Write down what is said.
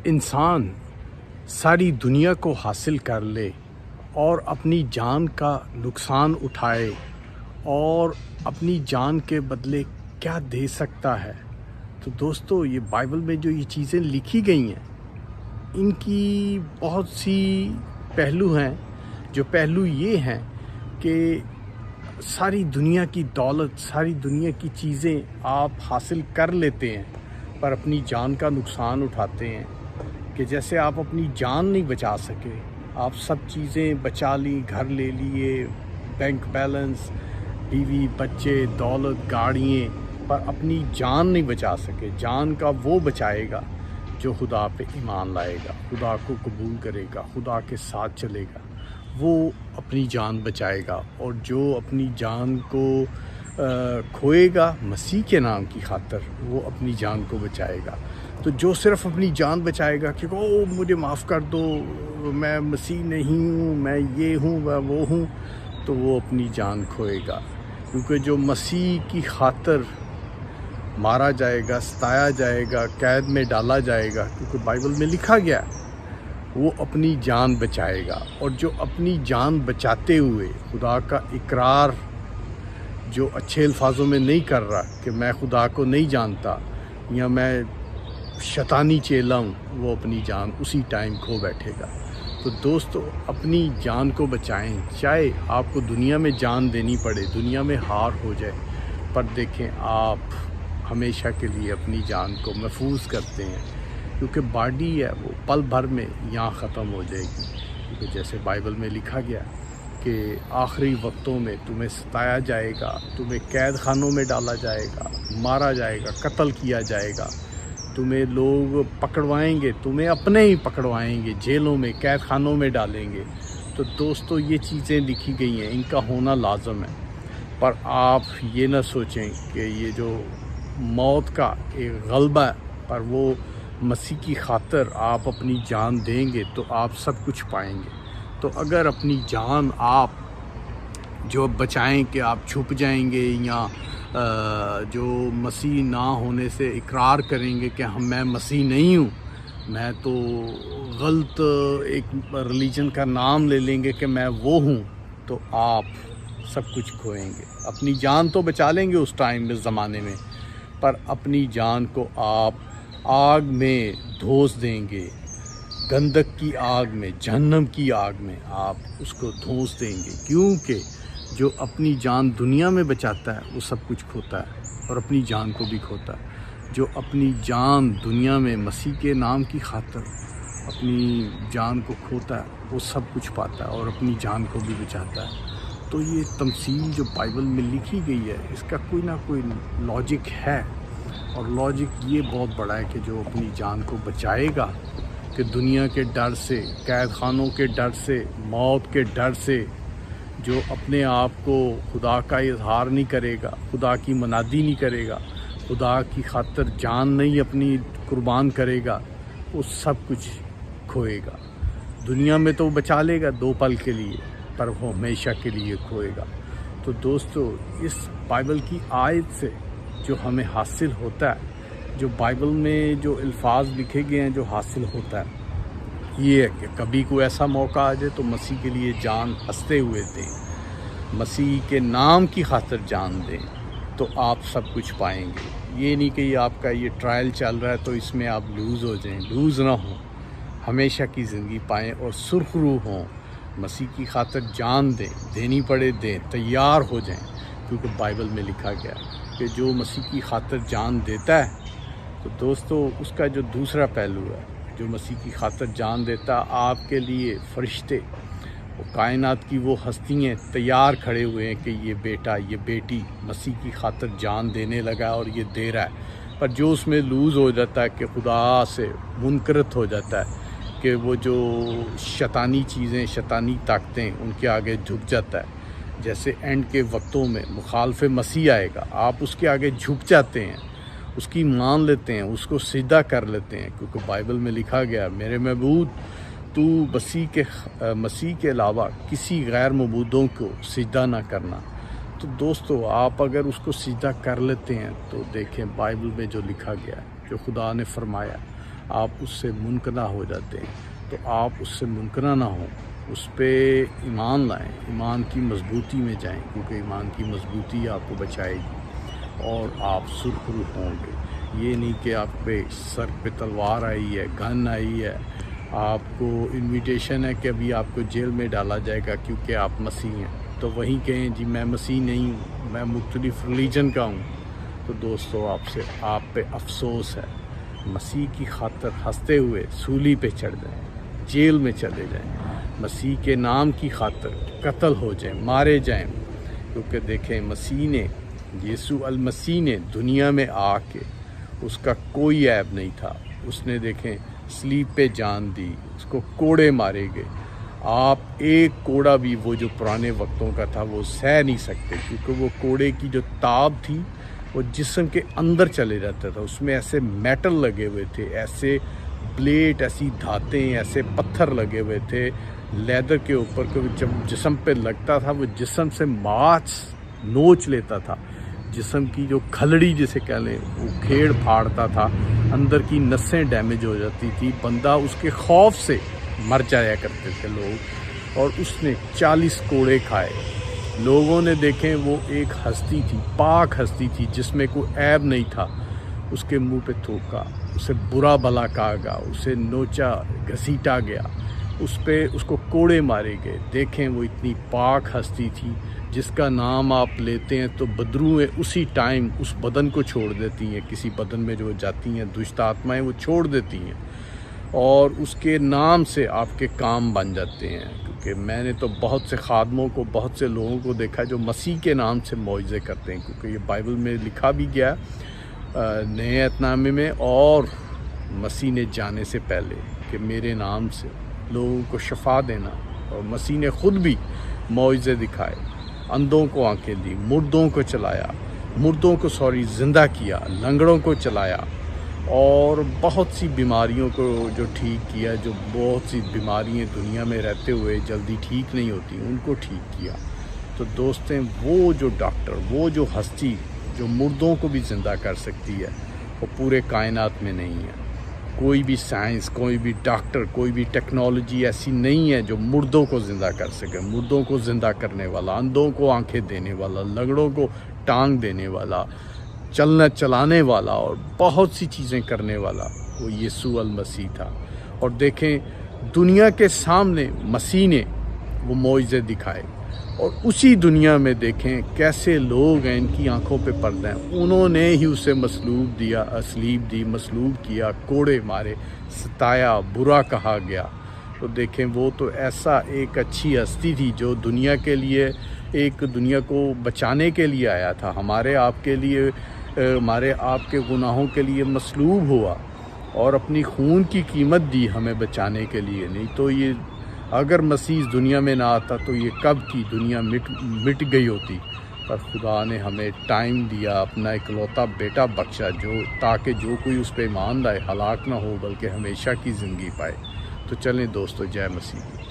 انسان ساری دنیا کو حاصل کر لے اور اپنی جان کا نقصان اٹھائے اور اپنی جان کے بدلے کیا دے سکتا ہے؟ تو دوستو، یہ بائبل میں جو یہ چیزیں لکھی گئی ہیں ان کی بہت سی پہلو ہیں. جو پہلو یہ ہیں کہ ساری دنیا کی دولت، ساری دنیا کی چیزیں آپ حاصل کر لیتے ہیں پر اپنی جان کا نقصان اٹھاتے ہیں. کہ جیسے آپ اپنی جان نہیں بچا سکے، آپ سب چیزیں بچا لی، گھر لے لیے، بینک بیلنس، بیوی بچے، دولت، گاڑیاں، پر اپنی جان نہیں بچا سکے. جان کا وہ بچائے گا جو خدا پہ ایمان لائے گا، خدا کو قبول کرے گا، خدا کے ساتھ چلے گا، وہ اپنی جان بچائے گا. اور جو اپنی جان کو کھوئے گا مسیح کے نام کی خاطر، وہ اپنی جان کو بچائے گا. تو جو صرف اپنی جان بچائے گا کہ مجھے معاف کر دو، میں مسیح نہیں ہوں، میں یہ ہوں، میں وہ ہوں، تو وہ اپنی جان کھوئے گا. کیونکہ جو مسیح کی خاطر مارا جائے گا، ستایا جائے گا، قید میں ڈالا جائے گا، کیونکہ بائبل میں لکھا گیا ہے، وہ اپنی جان بچائے گا. اور جو اپنی جان بچاتے ہوئے خدا کا اقرار جو اچھے الفاظوں میں نہیں کر رہا کہ میں خدا کو نہیں جانتا یا میں شیطانی چیلا ہوں، وہ اپنی جان اسی ٹائم کھو بیٹھے گا. تو دوستو، اپنی جان کو بچائیں. چاہے آپ کو دنیا میں جان دینی پڑے، دنیا میں ہار ہو جائے، پر دیکھیں آپ ہمیشہ کے لیے اپنی جان کو محفوظ کرتے ہیں. کیونکہ باڈی ہے وہ پل بھر میں یہاں ختم ہو جائے گی. کیونکہ جیسے بائبل میں لکھا گیا کہ آخری وقتوں میں تمہیں ستایا جائے گا، تمہیں قید خانوں میں ڈالا جائے گا، مارا جائے گا، قتل کیا جائے گا، تمہیں لوگ پکڑوائیں گے، تمہیں اپنے ہی پکڑوائیں گے، جیلوں میں، قید خانوں میں ڈالیں گے. تو دوستو، یہ چیزیں لکھی گئی ہیں، ان کا ہونا لازم ہے. پر آپ یہ نہ سوچیں کہ یہ جو موت کا ایک غلبہ ہے، پر وہ مسیح کی خاطر آپ اپنی جان دیں گے تو آپ سب کچھ پائیں گے. تو اگر اپنی جان آپ جو بچائیں کہ آپ چھپ جائیں گے، یا جو مسیح نہ ہونے سے اقرار کریں گے کہ میں مسیح نہیں ہوں، میں تو غلط ایک ریلیجن کا نام لے لیں گے کہ میں وہ ہوں، تو آپ سب کچھ کھوئیں گے. اپنی جان تو بچا لیں گے اس ٹائم، اس زمانے میں، پر اپنی جان کو آپ آگ میں دھوس دیں گے. گندک کی آگ میں، جہنم کی آگ میں آپ اس کو دھوس دیں گے. کیونکہ جو اپنی جان دنیا میں بچاتا ہے وہ سب کچھ کھوتا ہے اور اپنی جان کو بھی کھوتا ہے. جو اپنی جان دنیا میں مسیح کے نام کی خاطر اپنی جان کو کھوتا ہے، وہ سب کچھ پاتا ہے اور اپنی جان کو بھی بچاتا ہے. تو یہ تمثیل جو بائبل میں لکھی گئی ہے، اس کا کوئی نہ کوئی لاجک ہے. اور لاجک یہ بہت بڑا ہے کہ جو اپنی جان کو بچائے گا کہ دنیا کے ڈر سے، قید خانوں کے ڈر سے، موت کے ڈر سے، جو اپنے آپ کو خدا کا اظہار نہیں کرے گا، خدا کی منادی نہیں کرے گا، خدا کی خاطر جان نہیں اپنی قربان کرے گا، وہ سب کچھ کھوئے گا. دنیا میں تو بچا لے گا 2 پل کے لیے، پر وہ ہمیشہ کے لیے کھوئے گا. تو دوستو، اس بائبل کی آیت سے جو ہمیں حاصل ہوتا ہے، جو بائبل میں جو الفاظ لکھے گئے ہیں جو حاصل ہوتا ہے، یہ ہے کہ کبھی کوئی ایسا موقع آ جائے تو مسیح کے لیے جان ہنستے ہوئے دیں، مسیح کے نام کی خاطر جان دیں، تو آپ سب کچھ پائیں گے. یہ نہیں کہ یہ آپ کا یہ ٹرائل چل رہا ہے تو اس میں آپ لوز ہو جائیں. لوز نہ ہوں، ہمیشہ کی زندگی پائیں اور سرخ روح ہوں. مسیح کی خاطر جان دیں، دینی پڑے دیں، تیار ہو جائیں. کیونکہ بائبل میں لکھا گیا کہ جو مسیح کی خاطر جان دیتا ہے، تو دوستو اس کا جو دوسرا پہلو ہے، جو مسیح کی خاطر جان دیتا، آپ کے لیے فرشتے، وہ کائنات کی وہ ہستیاں تیار کھڑے ہوئے ہیں کہ یہ بیٹا، یہ بیٹی مسیح کی خاطر جان دینے لگا اور یہ دے رہا ہے. پر جو اس میں لوز ہو جاتا ہے، کہ خدا سے منکرت ہو جاتا ہے، کہ وہ جو شیطانی چیزیں، شیطانی طاقتیں ان کے آگے جھک جاتا ہے. جیسے اینڈ کے وقتوں میں مخالف مسیح آئے گا، آپ اس کے آگے جھک جاتے ہیں، اس کی مان لیتے ہیں، اس کو سجدہ کر لیتے ہیں. کیونکہ بائبل میں لکھا گیا، میرے معبود تو مسیح کے علاوہ کسی غیر معبودوں کو سجدہ نہ کرنا. تو دوستو، آپ اگر اس کو سجدہ کر لیتے ہیں تو دیکھیں بائبل میں جو لکھا گیا ہے، جو خدا نے فرمایا، آپ اس سے منقطع ہو جاتے ہیں، تو آپ اس سے منقطع نہ ہوں، اس پہ ایمان لائیں، ایمان کی مضبوطی میں جائیں، کیونکہ ایمان کی مضبوطی آپ کو بچائے گی اور آپ سرخرو ہوں گے۔ یہ نہیں کہ آپ پہ سر پہ تلوار آئی ہے، گن آئی ہے، آپ کو انویٹیشن ہے کہ ابھی آپ کو جیل میں ڈالا جائے گا کیونکہ آپ مسیح ہیں، تو وہیں کہیں جی میں مسیح نہیں ہوں، میں مختلف ریلیجن کا ہوں، تو دوستو آپ پہ افسوس ہے۔ مسیح کی خاطر ہنستے ہوئے سولی پہ چڑھ جائیں، جیل میں چلے جائیں، مسیح کے نام کی خاطر قتل ہو جائیں، مارے جائیں، کیونکہ دیکھیں مسیح نے، یسوع المسیح نے دنیا میں آ کے، اس کا کوئی عیب نہیں تھا، اس نے دیکھیں صلیب پہ جان دی، اس کو کوڑے مارے گئے۔ آپ ایک کوڑا بھی وہ جو پرانے وقتوں کا تھا وہ سہ نہیں سکتے، کیونکہ وہ کوڑے کی جو تاب تھی وہ جسم کے اندر چلے جاتا تھا، اس میں ایسے میٹل لگے ہوئے تھے، ایسے بلیڈ، ایسی دھاتیں، ایسے پتھر لگے ہوئے تھے لیدر کے اوپر، کہ جب جسم پہ لگتا تھا وہ جسم سے ماس نوچ لیتا تھا، جسم کی جو کھلڑی جسے کہہ لیں وہ کھیڑ پھاڑتا تھا، اندر کی نسیں ڈیمیج ہو جاتی تھی، بندہ اس کے خوف سے مر جایا کرتے تھے لوگ، اور اس نے 40 کوڑے کھائے۔ لوگوں نے دیکھیں وہ ایک ہستی تھی، پاک ہستی تھی جس میں کوئی عیب نہیں تھا، اس کے منہ پہ تھوکا، اسے برا بھلا کہا گیا، اسے نوچا گھسیٹا گیا، اس کو کوڑے مارے گئے۔ دیکھیں وہ اتنی پاک ہستی تھی جس کا نام آپ لیتے ہیں تو بدروئیں اسی ٹائم اس بدن کو چھوڑ دیتی ہیں، کسی بدن میں جو جاتی ہیں دشت آتمائیں وہ چھوڑ دیتی ہیں، اور اس کے نام سے آپ کے کام بن جاتے ہیں۔ کیونکہ میں نے تو بہت سے خادموں کو، بہت سے لوگوں کو دیکھا جو مسیح کے نام سے معجزے کرتے ہیں، کیونکہ یہ بائبل میں لکھا بھی گیا نئے عہد نامے میں، اور مسیح نے جانے سے پہلے کہ میرے نام سے لوگوں کو شفا دینا، اور مسیح نے خود بھی معجزے دکھائے، اندھوں کو آنکھیں دی، مردوں کو زندہ کیا، لنگڑوں کو چلایا، اور بہت سی بیماریوں کو جو ٹھیک کیا، جو بہت سی بیماریاں دنیا میں رہتے ہوئے جلدی ٹھیک نہیں ہوتی ان کو ٹھیک کیا۔ تو دوستیں وہ جو ڈاکٹر، وہ جو ہستی جو مردوں کو بھی زندہ کر سکتی ہے، وہ پورے کائنات میں نہیں ہے۔ کوئی بھی سائنس، کوئی بھی ڈاکٹر، کوئی بھی ٹیکنالوجی ایسی نہیں ہے جو مردوں کو زندہ کر سکے۔ مردوں کو زندہ کرنے والا، اندھوں کو آنکھیں دینے والا، لنگڑوں کو ٹانگ دینے والا، چلانے والا، اور بہت سی چیزیں کرنے والا وہ یسوع المسیح تھا۔ اور دیکھیں دنیا کے سامنے مسیح نے وہ معجزے دکھائے، اور اسی دنیا میں دیکھیں کیسے لوگ ہیں، ان کی آنکھوں پہ پردہ ہیں، انہوں نے ہی اسے مصلوب کیا، کوڑے مارے، ستایا، برا کہا گیا۔ تو دیکھیں وہ تو ایسا ایک اچھی ہستی تھی جو دنیا کے لیے، ایک دنیا کو بچانے کے لیے آیا تھا، ہمارے آپ کے لیے، ہمارے آپ کے گناہوں کے لیے مصلوب ہوا، اور اپنی خون کی قیمت دی ہمیں بچانے کے لیے۔ نہیں تو یہ اگر مسیح دنیا میں نہ آتا تو یہ کب کی دنیا مٹ گئی ہوتی، پر خدا نے ہمیں ٹائم دیا، اپنا اکلوتا بیٹا بخشا، تاکہ جو کوئی اس پہ ایمان لائے ہلاک نہ ہو بلکہ ہمیشہ کی زندگی پائے۔ تو چلیں دوستو، جے مسیح۔